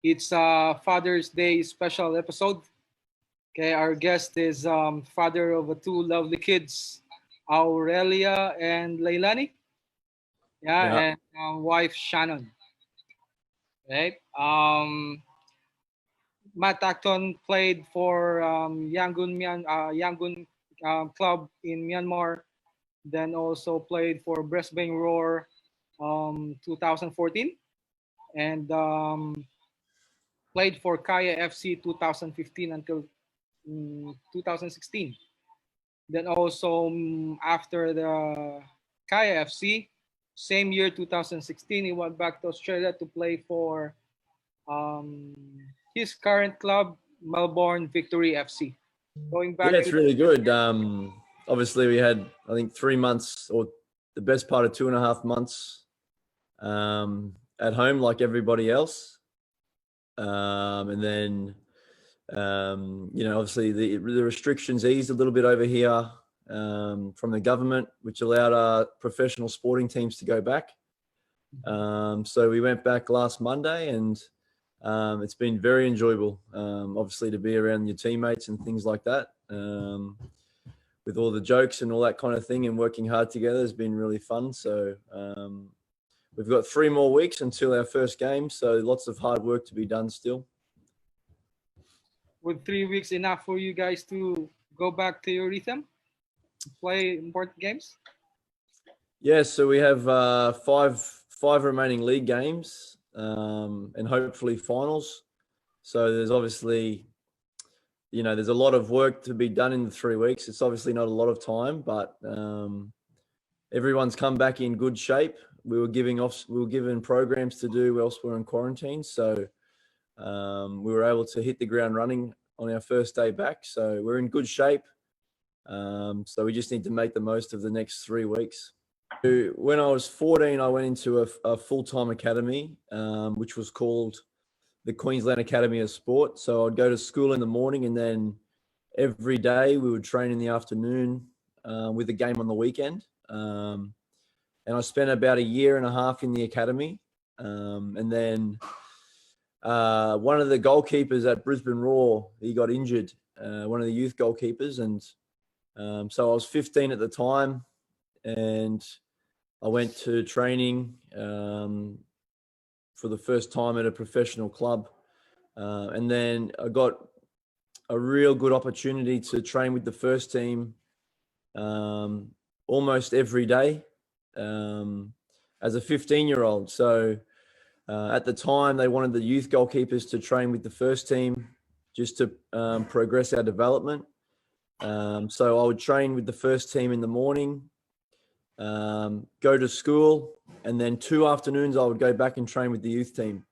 It's a Father's Day special episode. Okay, our guest is father of two lovely kids, Aurelia and Leilani. Yeah, Yeah, and wife Shannon. Right. Matt Acton played for Yangon club in Myanmar. Then also played for Brisbane Roar 2014 and played for Kaya FC 2015 until 2016. Then also after the Kaya FC, same year 2016, he went back to Australia to play for um, his current club, Melbourne Victory FC. Going yeah, back it's to really good. Obviously, we had, I think, 3 months or the best part of 2.5 months at home, like everybody else. And then, obviously the restrictions eased a little bit over here from the government, which allowed our professional sporting teams to go back. So we went back last Monday, and it's been very enjoyable, obviously, to be around your teammates and things like that. With all the jokes and all that kind of thing and working hard together has been really fun. So we've got 3 more weeks until our first game. So lots of hard work to be done still. would 3 weeks enough for you guys to go back to your rhythm, play important games? Yeah, so we have five remaining league games and hopefully finals. So there's obviously, there's a lot of work to be done in the 3 weeks. It's obviously not a lot of time, but everyone's come back in good shape. We were given programs to do whilst we're in quarantine. So we were able to hit the ground running on our first day back. So we're in good shape. So we just need to make the most of the next 3 weeks. When I was 14, I went into a full-time academy, which was called the Queensland Academy of Sport. So I'd go to school in the morning, and then every day we would train in the afternoon with a game on the weekend. And I spent about 1.5 years in the academy. And then one of the goalkeepers at Brisbane Roar, he got injured, one of the youth goalkeepers. And so I was 15 at the time, and I went to training for the first time at a professional club. And then I got a real good opportunity to train with the first team almost every day as a 15-year-old. So at the time, they wanted the youth goalkeepers to train with the first team just to progress our development. So I would train with the first team in the morning, go to school, and then 2 afternoons I would go back and train with the youth team.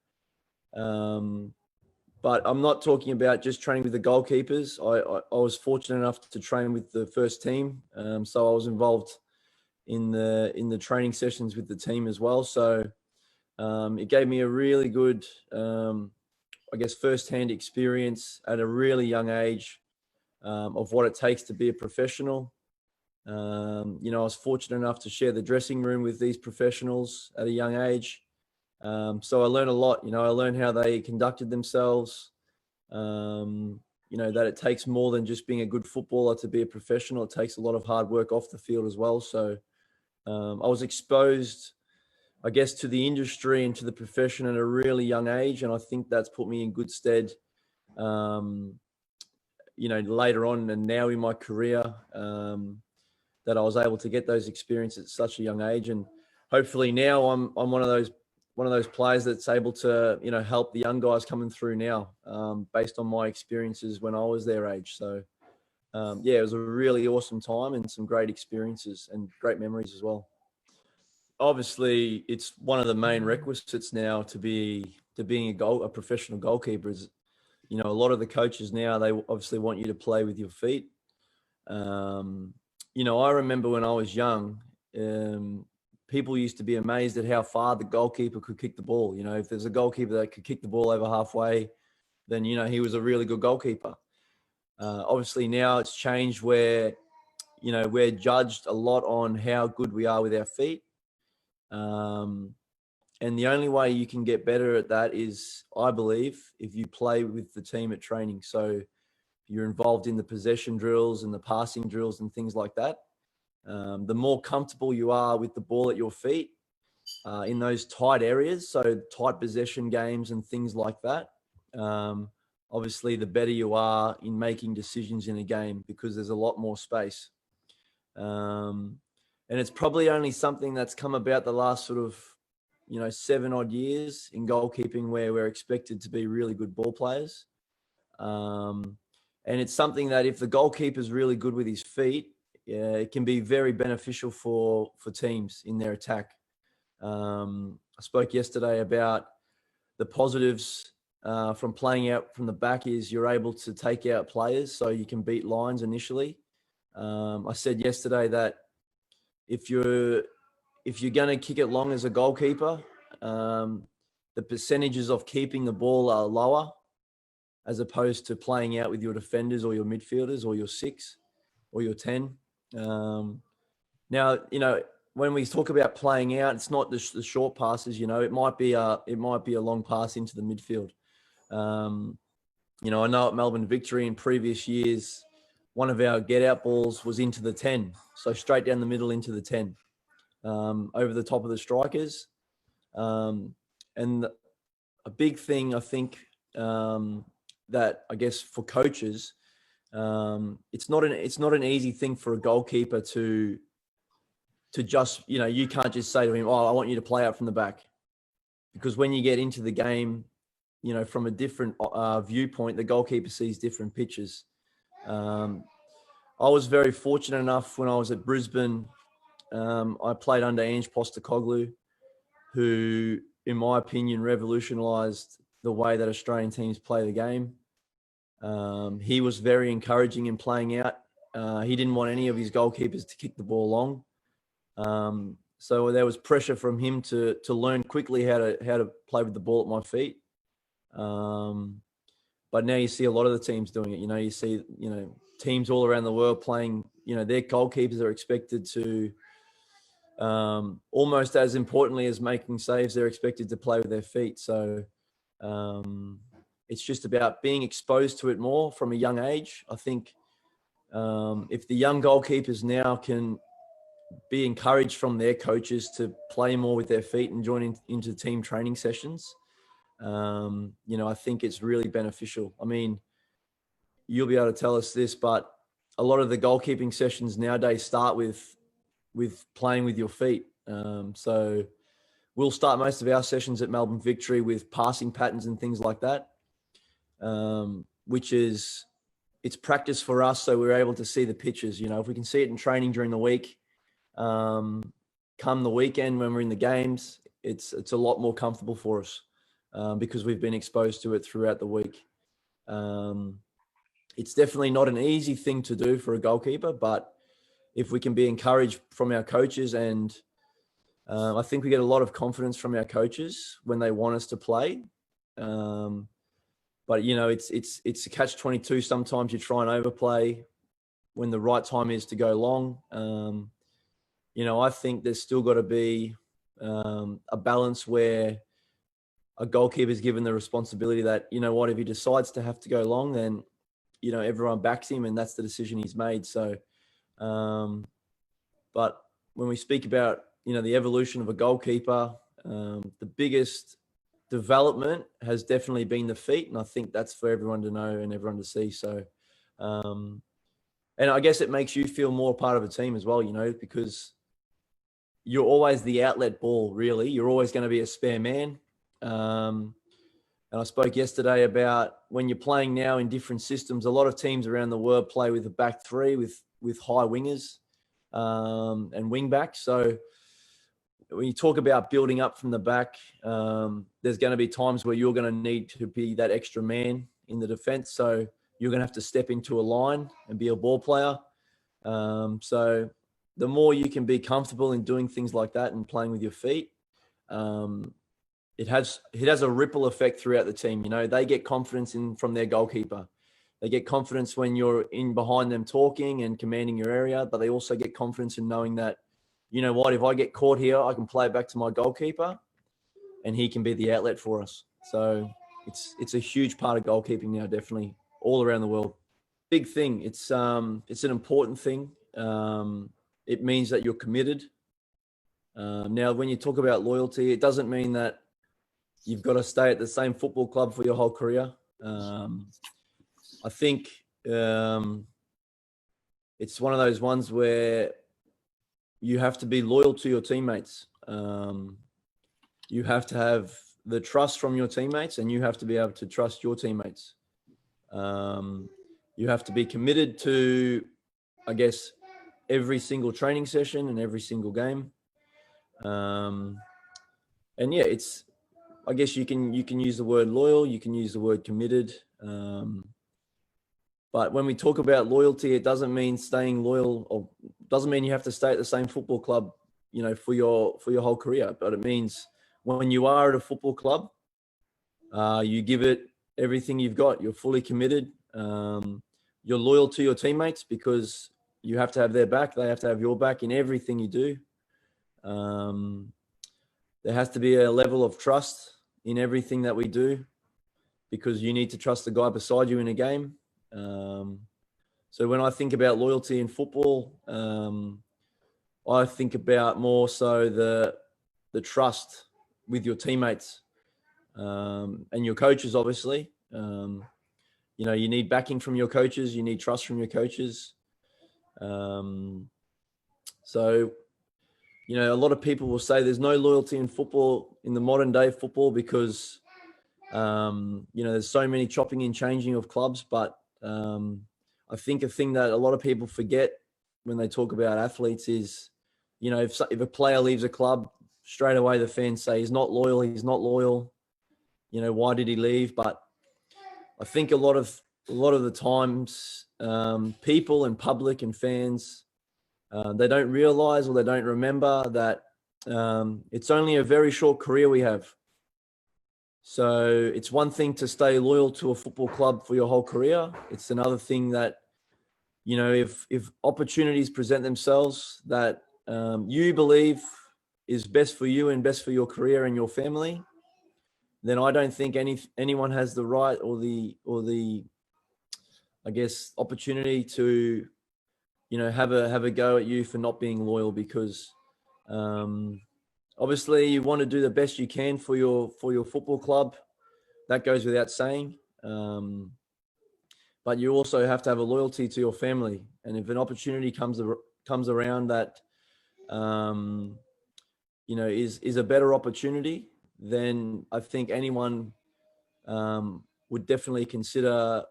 But I'm not talking about just training with the goalkeepers. I was fortunate enough to train with the first team, so I was involved in the training sessions with the team as well. So it gave me a really good, I guess, first-hand experience at a really young age of what it takes to be a professional. I was fortunate enough to share the dressing room with these professionals at a young age. So I learned a lot. I learned how they conducted themselves. That it takes more than just being a good footballer to be a professional. It takes a lot of hard work off the field as well. So I was exposed, I guess, to the industry and to the profession at a really young age. And I think that's put me in good stead, later on and now in my career, that I was able to get those experiences at such a young age. And hopefully now I'm one of those players that's able to, help the young guys coming through now, based on my experiences when I was their age. So, it was a really awesome time and some great experiences and great memories as well. Obviously, it's one of the main requisites now to being a professional goalkeeper. Is, a lot of the coaches now, they obviously want you to play with your feet. I remember when I was young, people used to be amazed at how far the goalkeeper could kick the ball. If there's a goalkeeper that could kick the ball over halfway, then, he was a really good goalkeeper. Obviously now it's changed where, we're judged a lot on how good we are with our feet. And the only way you can get better at that is, I believe, if you play with the team at training. So you're involved in the possession drills and the passing drills and things like that. The more comfortable you are with the ball at your feet in those tight areas, so tight possession games and things like that, obviously the better you are in making decisions in a game because there's a lot more space. And it's probably only something that's come about the last sort of 7 odd years in goalkeeping where we're expected to be really good ball players. And it's something that if the goalkeeper's really good with his feet, it can be very beneficial for teams in their attack. I spoke yesterday about the positives from playing out from the back is you're able to take out players so you can beat lines initially. I said yesterday that if you're going to kick it long as a goalkeeper, the percentages of keeping the ball are lower as opposed to playing out with your defenders or your midfielders or your 6 or your 10. Now, when we talk about playing out, it's not the short passes. It might be a long pass into the midfield. I know at Melbourne Victory in previous years, one of our get-out balls was into the 10, so straight down the middle into the 10, over the top of the strikers. And a big thing, I think, that I guess for coaches, it's not an easy thing for a goalkeeper to just, you can't just say to him, "Oh, I want you to play out from the back," because when you get into the game, from a different viewpoint, the goalkeeper sees different pictures. I was very fortunate enough when I was at Brisbane. I played under Ange Postecoglou, who, in my opinion, revolutionised the way that Australian teams play the game. He was very encouraging in playing out. He didn't want any of his goalkeepers to kick the ball long. So there was pressure from him to learn quickly how to play with the ball at my feet. But now you see a lot of the teams doing it. You see, teams all around the world playing, their goalkeepers are expected to, almost as importantly as making saves, they're expected to play with their feet. So it's just about being exposed to it more from a young age. I think if the young goalkeepers now can be encouraged from their coaches to play more with their feet and join into team training sessions, I think it's really beneficial. I mean, you'll be able to tell us this, but a lot of the goalkeeping sessions nowadays start with playing with your feet. So we'll start most of our sessions at Melbourne Victory with passing patterns and things like that, which is, it's practice for us. So we're able to see the pictures. If we can see it in training during the week, come the weekend when we're in the games, it's a lot more comfortable for us because we've been exposed to it throughout the week. It's definitely not an easy thing to do for a goalkeeper, but if we can be encouraged from our coaches, and I think we get a lot of confidence from our coaches when they want us to play. But it's a catch-22. Sometimes you try and overplay when the right time is to go long. I think there's still got to be a balance where a goalkeeper is given the responsibility that, if he decides to have to go long, then, everyone backs him and that's the decision he's made. So, but when we speak about, the evolution of a goalkeeper, the biggest development has definitely been the feet. And I think that's for everyone to know and everyone to see. So, and I guess it makes you feel more part of a team as well, because you're always the outlet ball, really. You're always going to be a spare man. And I spoke yesterday about when you're playing now in different systems, a lot of teams around the world play with a back three with high wingers and wing backs. So when you talk about building up from the back, there's going to be times where you're going to need to be that extra man in the defense. So you're going to have to step into a line and be a ball player. So the more you can be comfortable in doing things like that and playing with your feet, it has a ripple effect throughout the team. They get confidence from their goalkeeper. They get confidence when you're in behind them talking and commanding your area, but they also get confidence in knowing that, if I get caught here, I can play it back to my goalkeeper. and he can be the outlet for us. So it's a huge part of goalkeeping now, definitely all around the world. Big thing. It's an important thing. It means that you're committed. Now, when you talk about loyalty, it doesn't mean that you've got to stay at the same football club for your whole career. I think it's one of those ones where you have to be loyal to your teammates. You have to have the trust from your teammates, and you have to be able to trust your teammates. You have to be committed to, I guess, every single training session and every single game. And yeah, I guess you can use the word loyal, you can use the word committed. But when we talk about loyalty, it doesn't mean staying loyal, or doesn't mean you have to stay at the same football club, for your whole career. But it means when you are at a football club, you give it everything you've got. You're fully committed. You're loyal to your teammates because you have to have their back. They have to have your back in everything you do. There has to be a level of trust in everything that we do, because you need to trust the guy beside you in a game. So when I think about loyalty in football, I think about more so the trust with your teammates, and your coaches, obviously. You need backing from your coaches. You need trust from your coaches. So, a lot of people will say there's no loyalty in football, in the modern day football, because, there's so many chopping and changing of clubs. But I think a thing that a lot of people forget when they talk about athletes is, if a player leaves a club, straight away the fans say he's not loyal. He's not loyal. Why did he leave? But I think a lot of the times, people and public and fans, they don't realize, or they don't remember that it's only a very short career we have. So it's one thing to stay loyal to a football club for your whole career. It's another thing that, if opportunities present themselves that you believe is best for you and best for your career and your family, then I don't think anyone has the right or the I guess opportunity to have a go at you for not being loyal, because obviously you want to do the best you can for your football club. That goes without saying. But you also have to have a loyalty to your family. And if an opportunity comes around that is a better opportunity, then I think anyone would definitely consider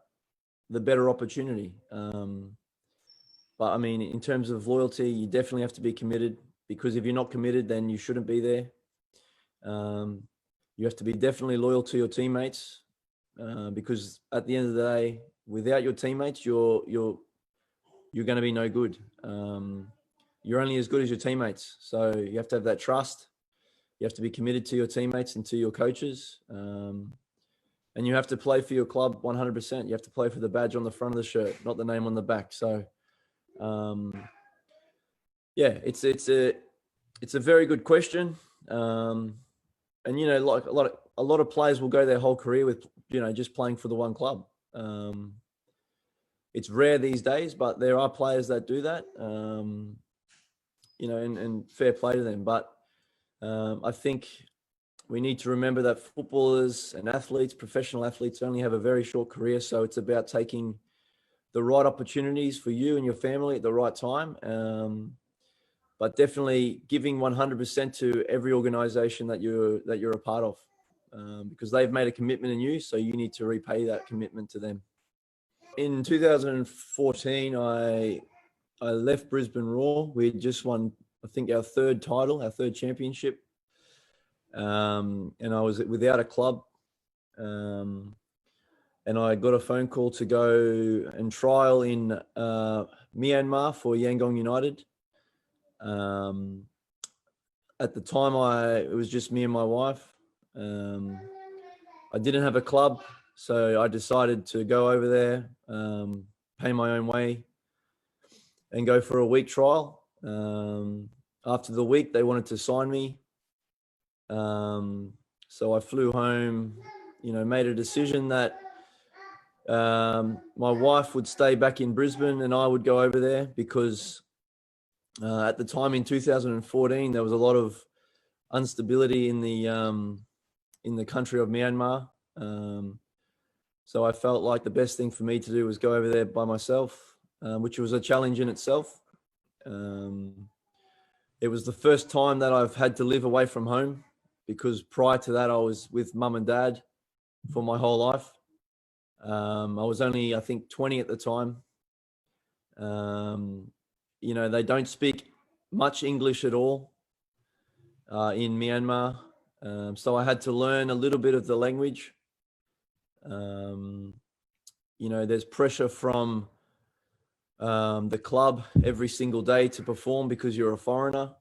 the better opportunity. But I mean, in terms of loyalty, you definitely have to be committed, because if you're not committed, then you shouldn't be there. You have to be definitely loyal to your teammates, because at the end of the day, without your teammates, you're going to be no good. You're only as good as your teammates. So you have to have that trust. You have to be committed to your teammates and to your coaches. And you have to play for your club 100%. You have to play for the badge on the front of the shirt, not the name on the back. So, yeah, it's a very good question. And like a lot of players will go their whole career with just playing for the one club. It's rare these days, but there are players that do that. And fair play to them. But I think we need to remember that footballers and athletes, professional athletes, only have a very short career. So it's about taking the right opportunities for you and your family at the right time. But definitely giving 100% to every organization that you're a part of, because they've made a commitment in you. So you need to repay that commitment to them. In 2014, I left Brisbane Roar. We had just won, I think, our third championship. And I was without a club. And I got a phone call to go and trial in Myanmar for Yangon United. At the time, it was just me and my wife. I didn't have a club, so I decided to go over there, pay my own way, and go for a week trial. After the week, they wanted to sign me. So I flew home, made a decision that my wife would stay back in Brisbane and I would go over there because at the time in 2014 there was a lot of instability in the country of Myanmar. So I felt like the best thing for me to do was go over there by myself, which was a challenge in itself. It was the first time that I've had to live away from home, because prior to that I was with mum and dad for my whole life. I was only, I think, 20 at the time. They don't speak much English at all in Myanmar. So I had to learn a little bit of the language. There's pressure from the club every single day to perform because you're a foreigner.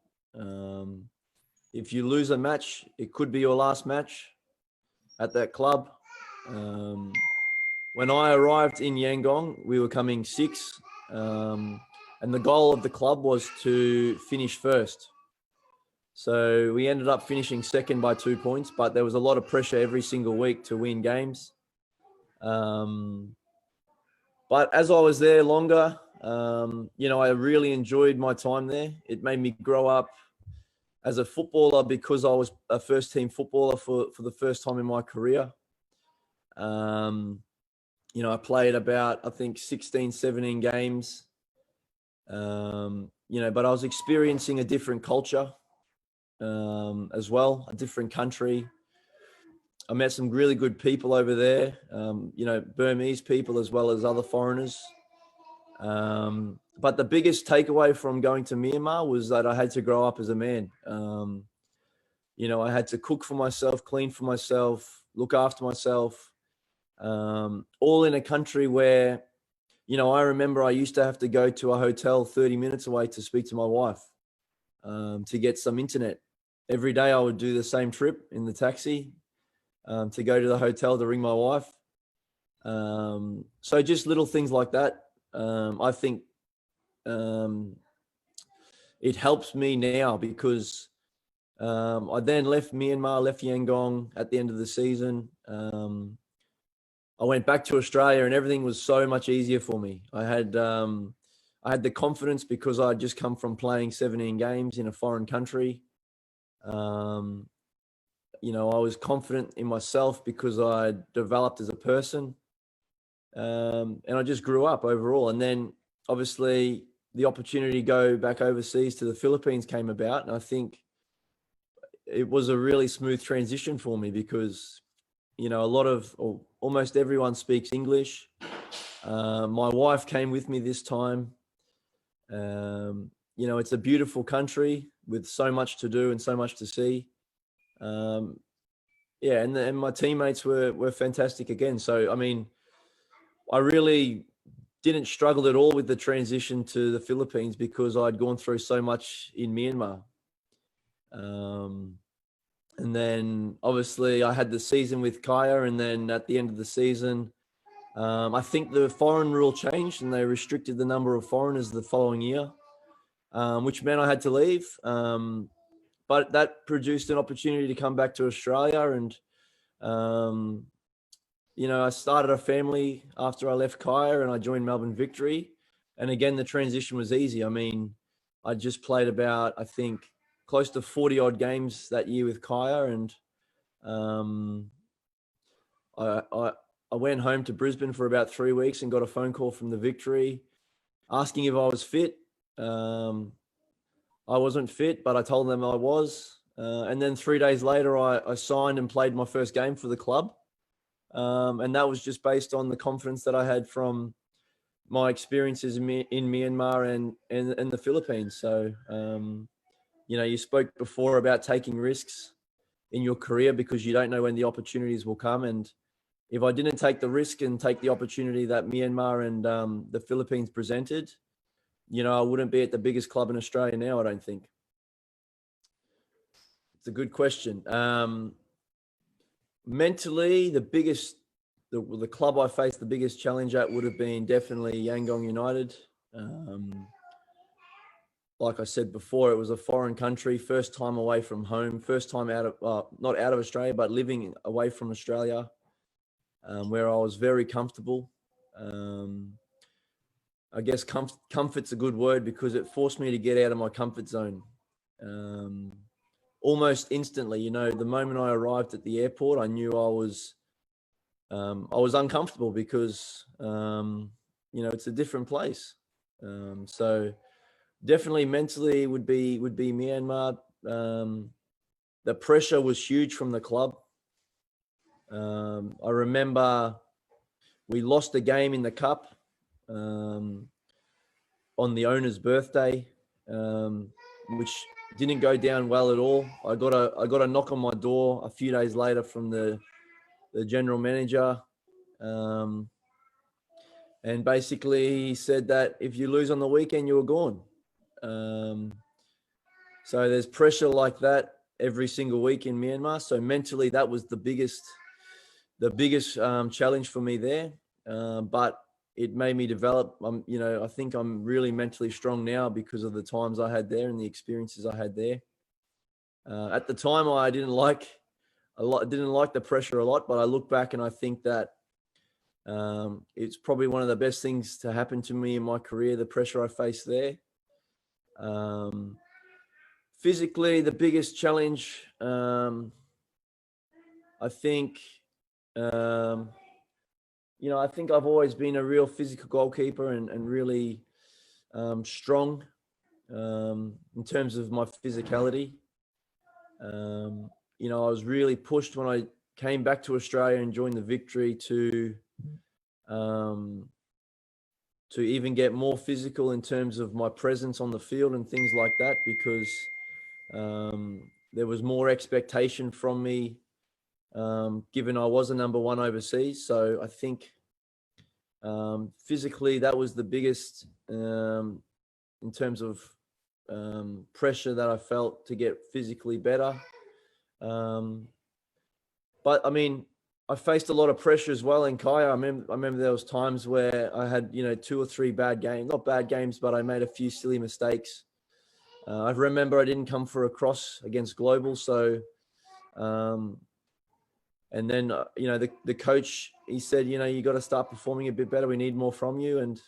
If you lose a match, it could be your last match at that club. When I arrived in Yangon, we were coming sixth, and the goal of the club was to finish first. So we ended up finishing second by 2 points, but there was a lot of pressure every single week to win games. But as I was there longer, I really enjoyed my time there. It made me grow up as a footballer because I was a first team footballer for the first time in my career. I played about, I think, 16, 17 games, but I was experiencing a different culture as well, a different country. I met some really good people over there, Burmese people as well as other foreigners. But the biggest takeaway from going to Myanmar was that I had to grow up as a man. I had to cook for myself, clean for myself, look after myself, all in a country where, I remember I used to have to go to a hotel 30 minutes away to speak to my wife to get some internet. Every day I would do the same trip in the taxi to go to the hotel to ring my wife. So just little things like that. I think it helps me now because I then left Myanmar, left Yangon at the end of the season. I went back to Australia and everything was so much easier for me. I had the confidence because I'd just come from playing 17 games in a foreign country. I was confident in myself because I developed as a person. And I just grew up overall. And then obviously the opportunity to go back overseas to the Philippines came about. And I think it was a really smooth transition for me because, almost everyone speaks English. My wife came with me this time. It's a beautiful country with so much to do and so much to see. And my teammates were fantastic again. So, I really didn't struggle at all with the transition to the Philippines because I'd gone through so much in Myanmar. And then obviously I had the season with Kaya, and then at the end of the season, I think the foreign rule changed and they restricted the number of foreigners the following year, which meant I had to leave. But that produced an opportunity to come back to Australia. And, I started a family after I left Kaya and I joined Melbourne Victory. And again, the transition was easy. I just played about, I think, close to 40 odd games that year with Kaya. And I went home to Brisbane for about 3 weeks and got a phone call from the Victory asking if I was fit. I wasn't fit, but I told them I was. And then 3 days later, I signed and played my first game for the club. And that was just based on the confidence that I had from my experiences in Myanmar and the Philippines. So, you spoke before about taking risks in your career because you don't know when the opportunities will come. And if I didn't take the risk and take the opportunity that Myanmar and the Philippines presented, I wouldn't be at the biggest club in Australia now, I don't think. It's a good question. Mentally, the club I faced the biggest challenge at would have been definitely Yangon United. like I said before, it was a foreign country, first time away from home, first time out of, not out of Australia, but living away from Australia, where I was very comfortable. I guess comfort's a good word because it forced me to get out of my comfort zone. Almost instantly, the moment I arrived at the airport, I knew I was uncomfortable because, it's a different place. So definitely mentally would be Myanmar. The pressure was huge from the club. I remember we lost a game in the cup on the owner's birthday, which didn't go down well at all. I got a knock on my door a few days later from the general manager, and basically he said that if you lose on the weekend, you were gone. So there's pressure like that every single week in Myanmar. So mentally, that was the biggest challenge for me there. But it made me develop. I think I'm really mentally strong now because of the times I had there and the experiences I had there. At the time, I didn't like the pressure a lot, but I look back and I think that it's probably one of the best things to happen to me in my career, the pressure I faced there. Physically, the biggest challenge, I think, I think I've always been a real physical goalkeeper and really strong in terms of my physicality. I was really pushed when I came back to Australia and joined the Victory to even get more physical in terms of my presence on the field and things like that, because there was more expectation from me, given I was a number one overseas. So I think physically that was the biggest in terms of pressure that I felt to get physically better. But I mean, I faced a lot of pressure as well in Kaya. I remember there was times where I had, 2 or 3 bad games, not bad games, but I made a few silly mistakes. I remember I didn't come for a cross against Global. So, and then, the coach, he said, you got to start performing a bit better. We need more from you. And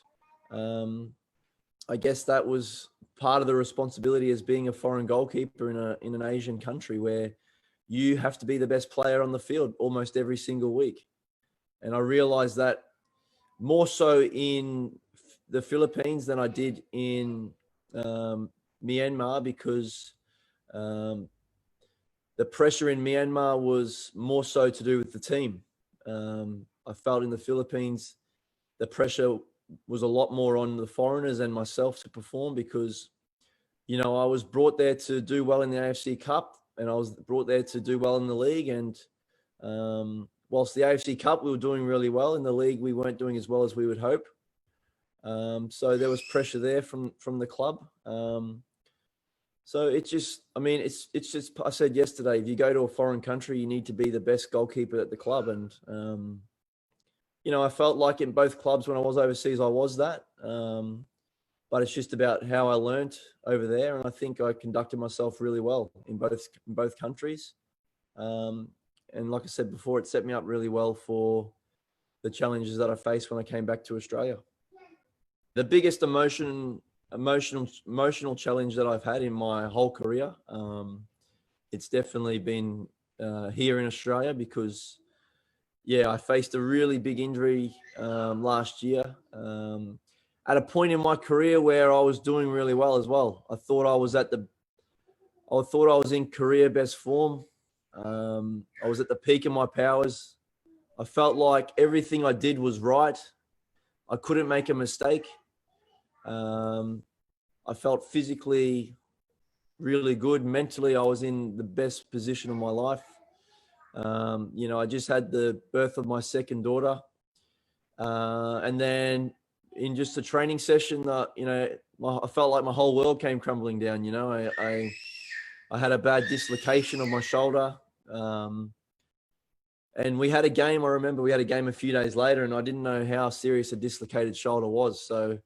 I guess that was part of the responsibility as being a foreign goalkeeper in an Asian country where you have to be the best player on the field almost every single week. And I realized that more so in the Philippines than I did in Myanmar, because the pressure in Myanmar was more so to do with the team. I felt in the Philippines, the pressure was a lot more on the foreigners and myself to perform because, I was brought there to do well in the AFC Cup and I was brought there to do well in the league. And whilst the AFC Cup, we were doing really well. In the league, we weren't doing as well as we would hope. So there was pressure there from the club. So it's just, I said yesterday, if you go to a foreign country, you need to be the best goalkeeper at the club. And, I felt like in both clubs when I was overseas, I was that. But it's just about how I learnt over there. And I think I conducted myself really well in both countries. And like I said before, it set me up really well for the challenges that I faced when I came back to Australia. The biggest emotional challenge that I've had in my whole career, it's definitely been here in Australia because, I faced a really big injury last year at a point in my career where I was doing really well as well. I thought I was in career best form. I was at the peak of my powers. I felt like everything I did was right. I couldn't make a mistake. I felt physically really good. Mentally, I was in the best position of my life. I just had the birth of my second daughter. And then in just a training session, I felt like my whole world came crumbling down. I had a bad dislocation of my shoulder. And we had a game. I remember we had a game a few days later, and I didn't know how serious a dislocated shoulder was. So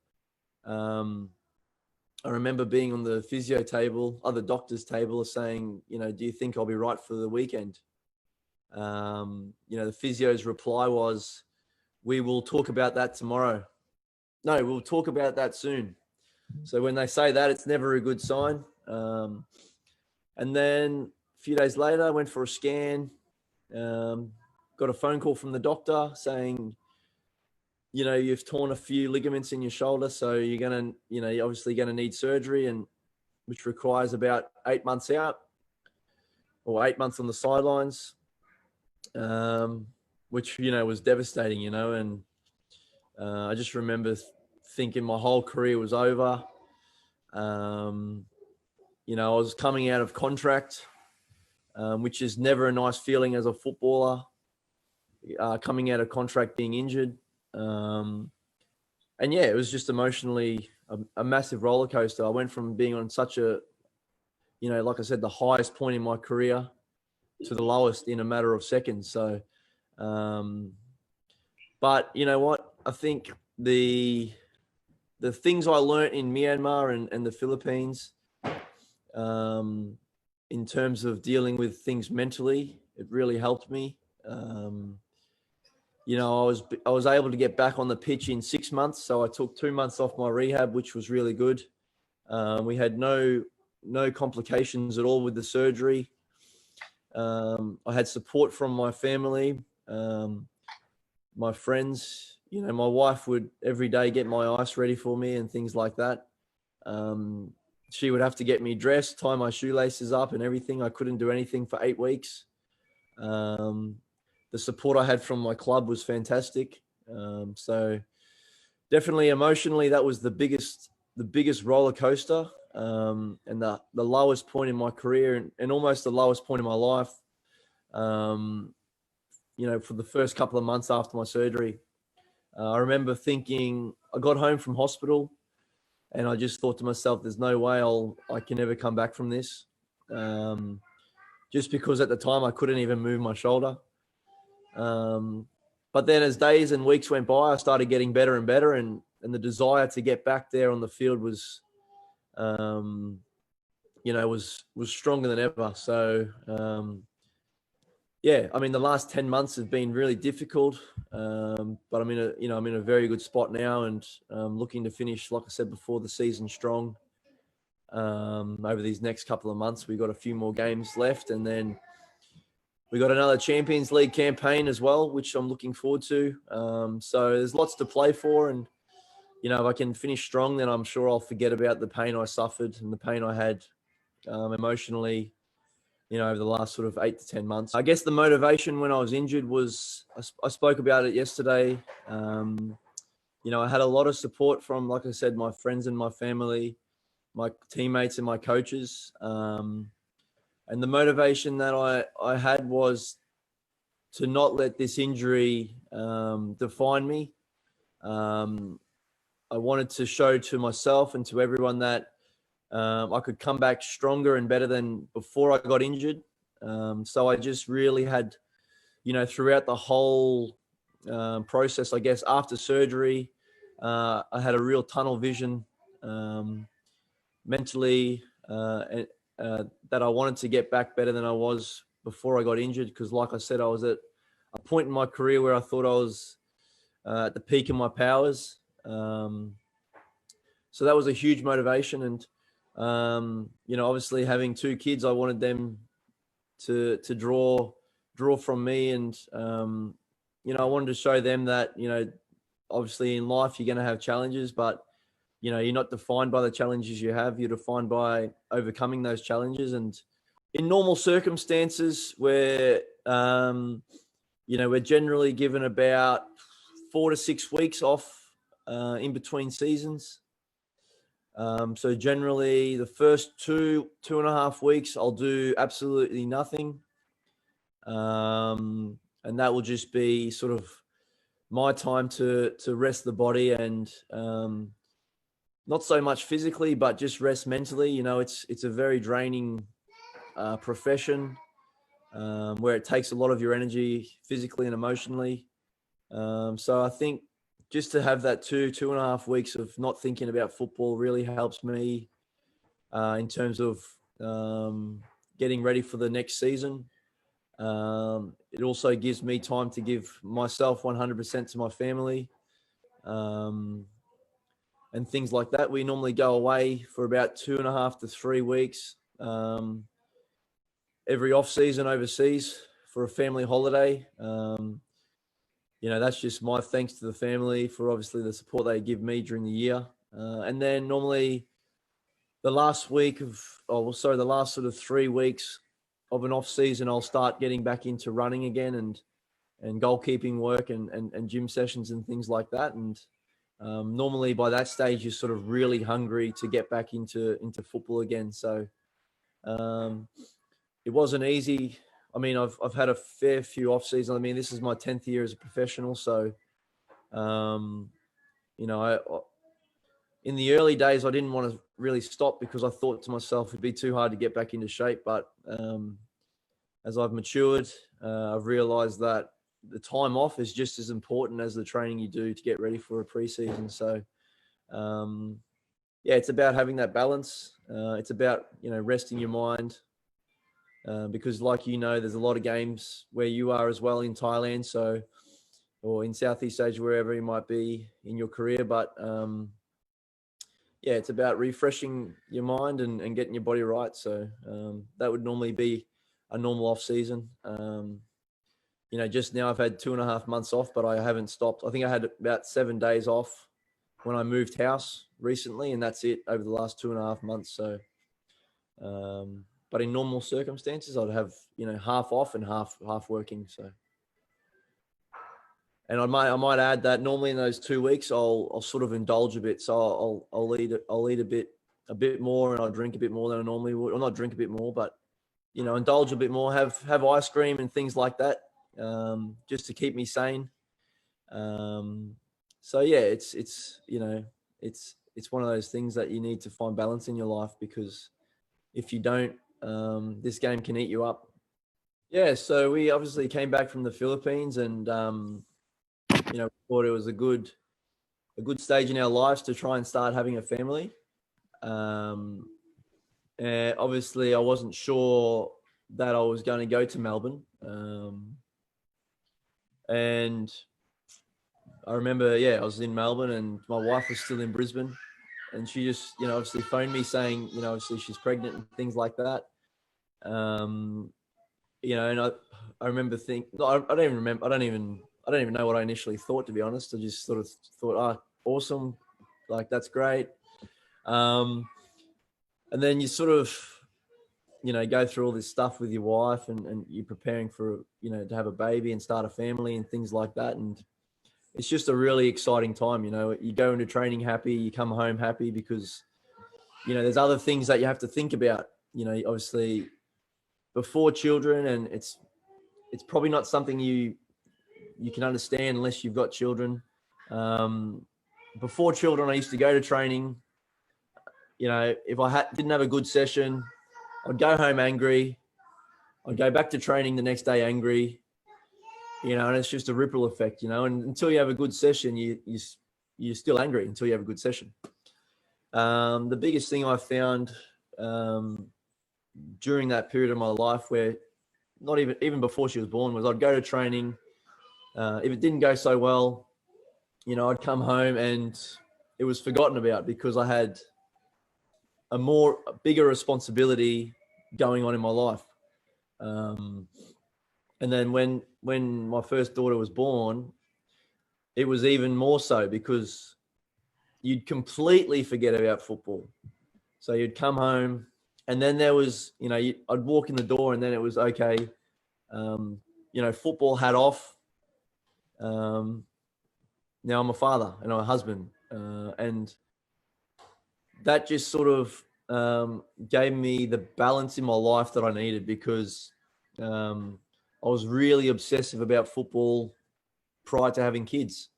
I remember being on the physio table, the doctor's table, saying, do you think I'll be right for the weekend? The physio's reply was, we will talk about that tomorrow. No, we'll talk about that soon. So when they say that, it's never a good sign. And then a few days later, I went for a scan, got a phone call from the doctor saying, you've torn a few ligaments in your shoulder. So you're obviously going to need surgery, and which requires about 8 months out or 8 months on the sidelines, which, was devastating, and I just remember thinking my whole career was over. I was coming out of contract, which is never a nice feeling as a footballer, coming out of contract, being injured. And yeah, it was just emotionally a massive roller coaster. I went from being on such a, like I said, the highest point in my career to the lowest in a matter of seconds. So, but you know what? I think the things I learned in Myanmar and the Philippines, in terms of dealing with things mentally, it really helped me. I was able to get back on the pitch in 6 months. So I took 2 months off my rehab, which was really good. We had no complications at all with the surgery. I had support from my family, my friends. My wife would every day get my ice ready for me and things like that. She would have to get me dressed, tie my shoelaces up and everything. I couldn't do anything for 8 weeks. The support I had from my club was fantastic. So definitely emotionally, that was the biggest roller coaster, and the lowest point in my career, and almost the lowest point in my life. For the first couple of months after my surgery, I remember thinking, I got home from hospital and I just thought to myself, there's no way I can ever come back from this. Just because at the time I couldn't even move my shoulder. But then as days and weeks went by, I started getting better and better, and the desire to get back there on the field was, was stronger than ever. So, yeah, I mean, the last 10 months have been really difficult, but I'm in a very good spot now, and looking to finish, like I said before, the season strong. Over these next couple of months, we've got a few more games left, and then we got another Champions League campaign as well, which I'm looking forward to. So there's lots to play for, and if I can finish strong, then I'm sure I'll forget about the pain I suffered and the pain I had emotionally, over the last sort of 8 to 10 months. I guess the motivation when I was injured was, I spoke about it yesterday. I had a lot of support from, like I said, my friends and my family, my teammates and my coaches. And the motivation that I had was to not let this injury define me. I wanted to show to myself and to everyone that I could come back stronger and better than before I got injured. So I just really had, throughout the whole process, I guess, after surgery, I had a real tunnel vision mentally, that I wanted to get back better than I was before I got injured. Because like I said, I was at a point in my career where I thought I was at the peak of my powers. So that was a huge motivation. And, obviously having 2 kids, I wanted them to draw from me. And, I wanted to show them that, obviously in life, you're going to have challenges, but you're not defined by the challenges you have. You're defined by overcoming those challenges. And in normal circumstances where, we're generally given about 4 to 6 weeks off in between seasons. So generally the first 2.5 weeks, I'll do absolutely nothing. And that will just be sort of my time to rest the body and, not so much physically, but just rest mentally. It's a very draining profession where it takes a lot of your energy physically and emotionally. So I think just to have that 2.5 weeks of not thinking about football really helps me in terms of getting ready for the next season. It also gives me time to give myself 100% to my family, and things like that. We normally go away for about 2.5 to 3 weeks every off season overseas for a family holiday. That's just my thanks to the family for obviously the support they give me during the year. And then normally the last sort of 3 weeks of an off season, I'll start getting back into running again and goalkeeping work and gym sessions and things like that. And normally by that stage, you're sort of really hungry to get back into football again. So it wasn't easy. I mean, I've had a fair few off seasons. I mean, this is my 10th year as a professional. So, in the early days, I didn't want to really stop because I thought to myself it'd be too hard to get back into shape. But as I've matured, I've realised that the time off is just as important as the training you do to get ready for a preseason. So, it's about having that balance. It's about resting your mind. Because there's a lot of games where you are as well in Thailand, or in Southeast Asia, wherever you might be in your career. But it's about refreshing your mind and getting your body right. So that would normally be a normal off season. Just now I've had 2.5 months off, but I haven't stopped. I think I had about 7 days off when I moved house recently, and that's it over the last 2.5 months. So, but in normal circumstances, I'd have half off and half working. So, and I might add that normally in those 2 weeks, I'll sort of indulge a bit. So I'll eat a bit more, and I'll drink a bit more than I normally would. Or not drink a bit more, but indulge a bit more. Have ice cream and things like that, just to keep me sane. So yeah, it's one of those things that you need to find balance in your life, because if you don't, this game can eat you up. Yeah, so we obviously came back from the Philippines, and thought it was a good stage in our lives to try and start having a family. Obviously, I wasn't sure that I was going to go to Melbourne, and I remember, I was in Melbourne, and my wife was still in Brisbane, and she just, obviously phoned me saying, obviously she's pregnant and things like that. And I remember thinking, I don't even remember. I don't even know what I initially thought, to be honest. I just sort of thought, awesome, like that's great. And then you sort of, go through all this stuff with your wife, and you're preparing for, to have a baby and start a family and things like that. And it's just a really exciting time. You go into training happy, you come home happy, because, there's other things that you have to think about, obviously before children, and it's probably not something you can understand unless you've got children. Before children, I used to go to training. If I didn't have a good session, I'd go home angry. I'd go back to training the next day angry. And it's just a ripple effect. And until you have a good session, you're still angry until you have a good session. The biggest thing I found during that period of my life, where not even before she was born, was I'd go to training. If it didn't go so well, I'd come home and it was forgotten about, because I had a bigger responsibility going on in my life. And then when my first daughter was born, it was even more so, because you'd completely forget about football. So you'd come home, and then there was, I'd walk in the door, and then it was okay. Football hat off. Now I'm a father and I'm a husband, and that just sort of gave me the balance in my life that I needed, because I was really obsessive about football prior to having kids.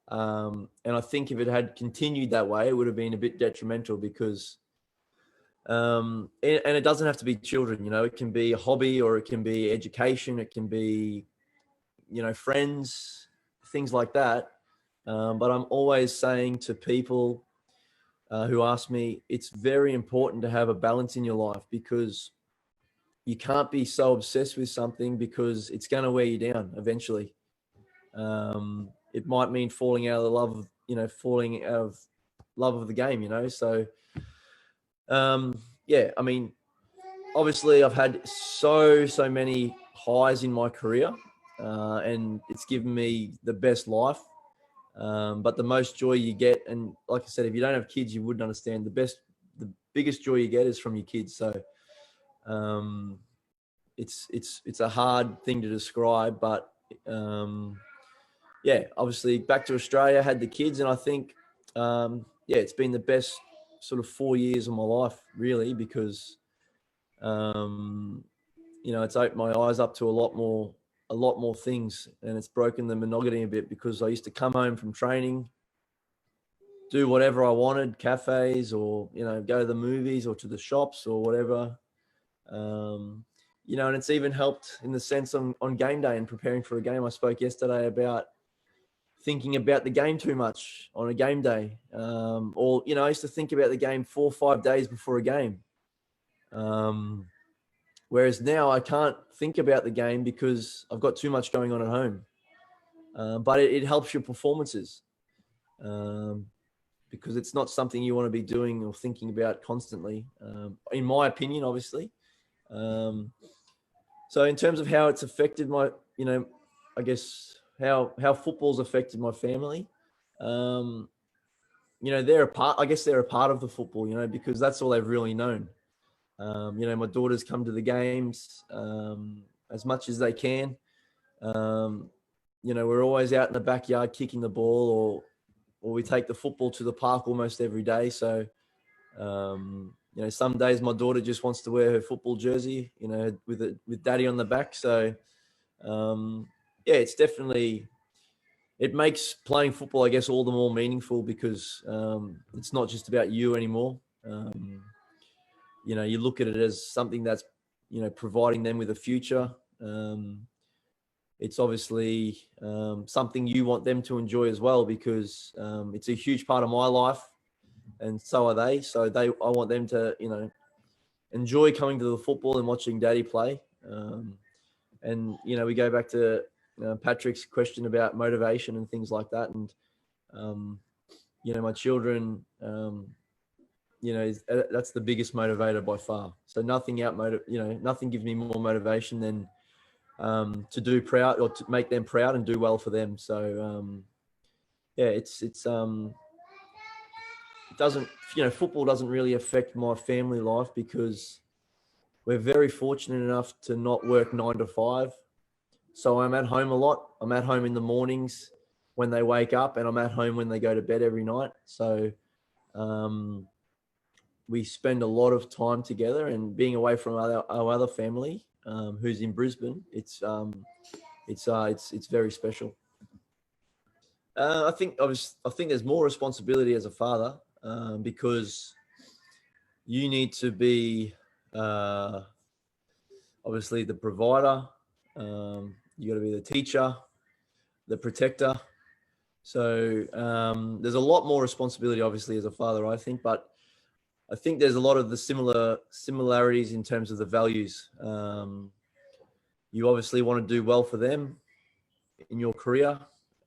And I think if it had continued that way, it would have been a bit detrimental, because and it doesn't have to be children, it can be a hobby, or it can be education, it can be, friends, things like that. But I'm always saying to people, who asked me, it's very important to have a balance in your life because you can't be so obsessed with something because it's going to wear you down eventually. It might mean falling out of the love, falling out of love of the game, So, yeah, I mean, obviously I've had so many highs in my career, and it's given me the best life. But the most joy you get, and like I said, if you don't have kids, you wouldn't understand. The biggest joy you get is from your kids. So, it's a hard thing to describe, but yeah, obviously back to Australia, had the kids, and I think yeah, it's been the best sort of 4 years of my life, really, because it's opened my eyes up to a lot more things, and it's broken the monotony a bit because I used to come home from training, do whatever I wanted, cafes or, go to the movies or to the shops or whatever. And it's even helped in the sense on game day and preparing for a game. I spoke yesterday about thinking about the game too much on a game day. Or, I used to think about the game 4 or 5 days before a game. Whereas now I can't think about the game because I've got too much going on at home. But it helps your performances. Because it's not something you want to be doing or thinking about constantly, in my opinion, obviously. So in terms of how it's affected my, I guess how football's affected my family, they're a part, I guess they're a part of the football, because that's all they've really known. My daughters come to the games as much as they can. We're always out in the backyard kicking the ball, or we take the football to the park almost every day. So, some days my daughter just wants to wear her football jersey, with daddy on the back. So, yeah, it makes playing football, I guess, all the more meaningful because it's not just about you anymore. You look at it as something that's, providing them with a future. It's obviously something you want them to enjoy as well because it's a huge part of my life, and so are they. So I want them to, enjoy coming to the football and watching Daddy play. And we go back to Patrick's question about motivation and things like that. And my children, that's the biggest motivator by far. So nothing nothing gives me more motivation than to do proud or to make them proud and do well for them. So yeah, it doesn't, football doesn't really affect my family life because we're very fortunate enough to not work 9 to 5. So I'm at home a lot. I'm at home in the mornings when they wake up, and I'm at home when they go to bed every night. So we spend a lot of time together, and being away from our other family, who's in Brisbane, it's very special. I think there's more responsibility as a father because you need to be obviously the provider. You got to be the teacher, the protector. So there's a lot more responsibility, obviously, as a father, I think, but I think there's a lot of the similarities in terms of the values. You obviously want to do well for them in your career,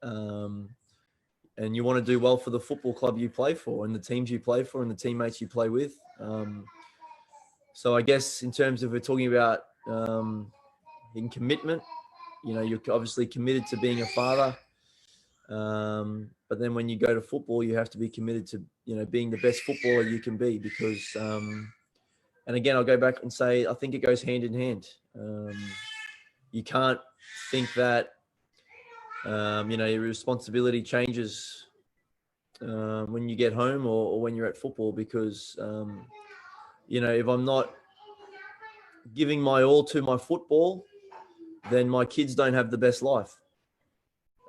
and you want to do well for the football club you play for and the teams you play for and the teammates you play with. So I guess in terms of we're talking about in commitment, you're obviously committed to being a father. But then when you go to football, you have to be committed to, being the best footballer you can be because, and again, I'll go back and say, I think it goes hand in hand. You can't think that, your responsibility changes when you get home or when you're at football because, if I'm not giving my all to my football, then my kids don't have the best life.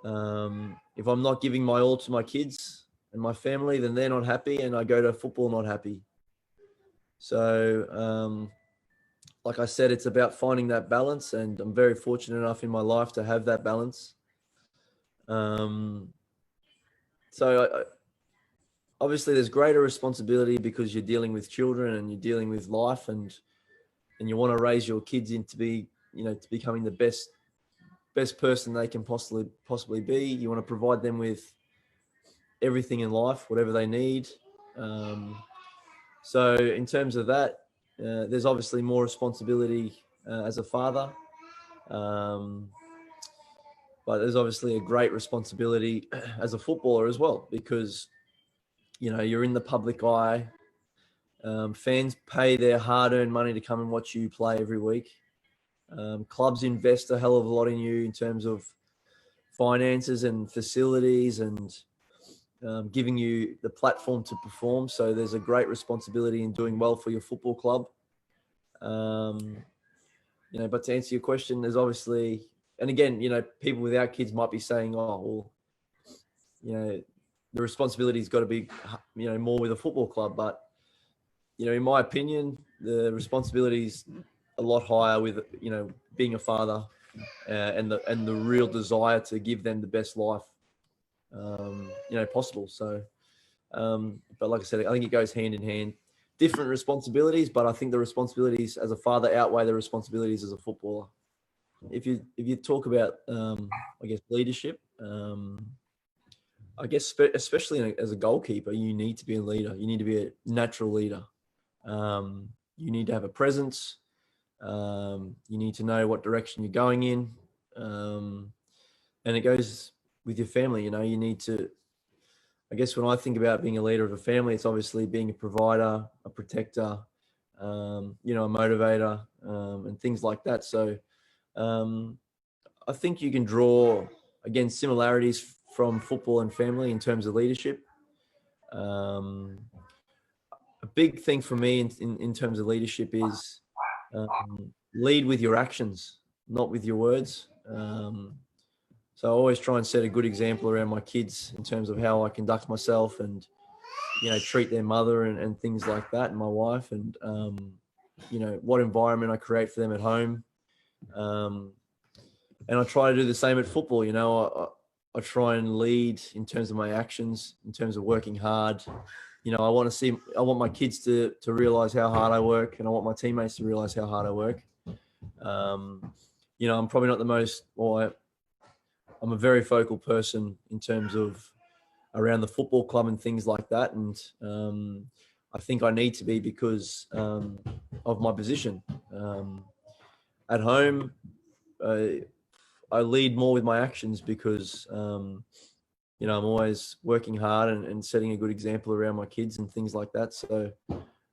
If I'm not giving my all to my kids and my family, then they're not happy, and I go to football not happy. So, like I said, it's about finding that balance, and I'm very fortunate enough in my life to have that balance. So obviously there's greater responsibility because you're dealing with children and you're dealing with life, and you want to raise your kids into be, to becoming the best person they can possibly be. You want to provide them with everything in life, whatever they need. So in terms of that, there's obviously more responsibility as a father, but there's obviously a great responsibility as a footballer as well, because you're in the public eye. Fans pay their hard-earned money to come and watch you play every week. Clubs invest a hell of a lot in you in terms of finances and facilities, and giving you the platform to perform. So there's a great responsibility in doing well for your football club. But to answer your question, there's obviously, and again, people without kids might be saying, oh, well, the responsibility's got to be, more with a football club. But, in my opinion, the responsibility's a lot higher with, being a father, and the real desire to give them the best life, possible. So, but like I said, I think it goes hand in hand. Different responsibilities, but I think the responsibilities as a father outweigh the responsibilities as a footballer. If you talk about, I guess, leadership, I guess especially as a goalkeeper, you need to be a leader. You need to be a natural leader. You need to have a presence. You need to know what direction you're going in, and it goes with your family. You need to. I guess when I think about being a leader of a family, it's obviously being a provider, a protector, a motivator, and things like that. So I think you can draw, again, similarities from football and family in terms of leadership. A big thing for me in terms of leadership is lead with your actions, not with your words. So I always try and set a good example around my kids in terms of how I conduct myself and, treat their mother and things like that, and my wife, and, what environment I create for them at home. And I try to do the same at football. I try and lead in terms of my actions, in terms of working hard. I want my kids to realize how hard I work, and I want my teammates to realize how hard I work. I'm probably not the most, I'm a very vocal person in terms of around the football club and things like that. And I think I need to be because of my position. At home, I lead more with my actions because, I'm always working hard and setting a good example around my kids and things like that. So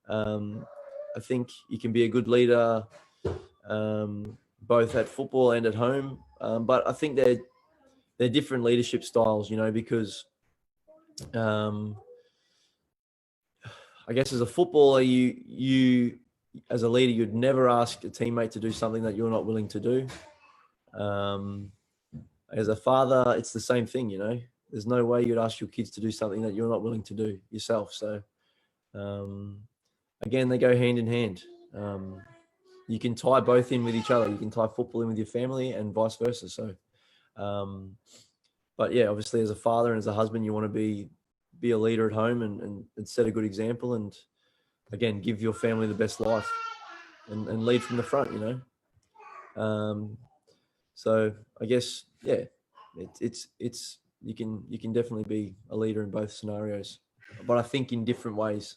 I think you can be a good leader both at football and at home. But I think they're different leadership styles, because I guess as a footballer, you as a leader, you'd never ask a teammate to do something that you're not willing to do. As a father, it's the same thing, There's no way you'd ask your kids to do something that you're not willing to do yourself. So, again, they go hand in hand. You can tie both in with each other. You can tie football in with your family and vice versa. So, but yeah, obviously as a father and as a husband, you want to be a leader at home and set a good example, and again, give your family the best life and lead from the front, So I guess, yeah, it's you can definitely be a leader in both scenarios, but I think in different ways.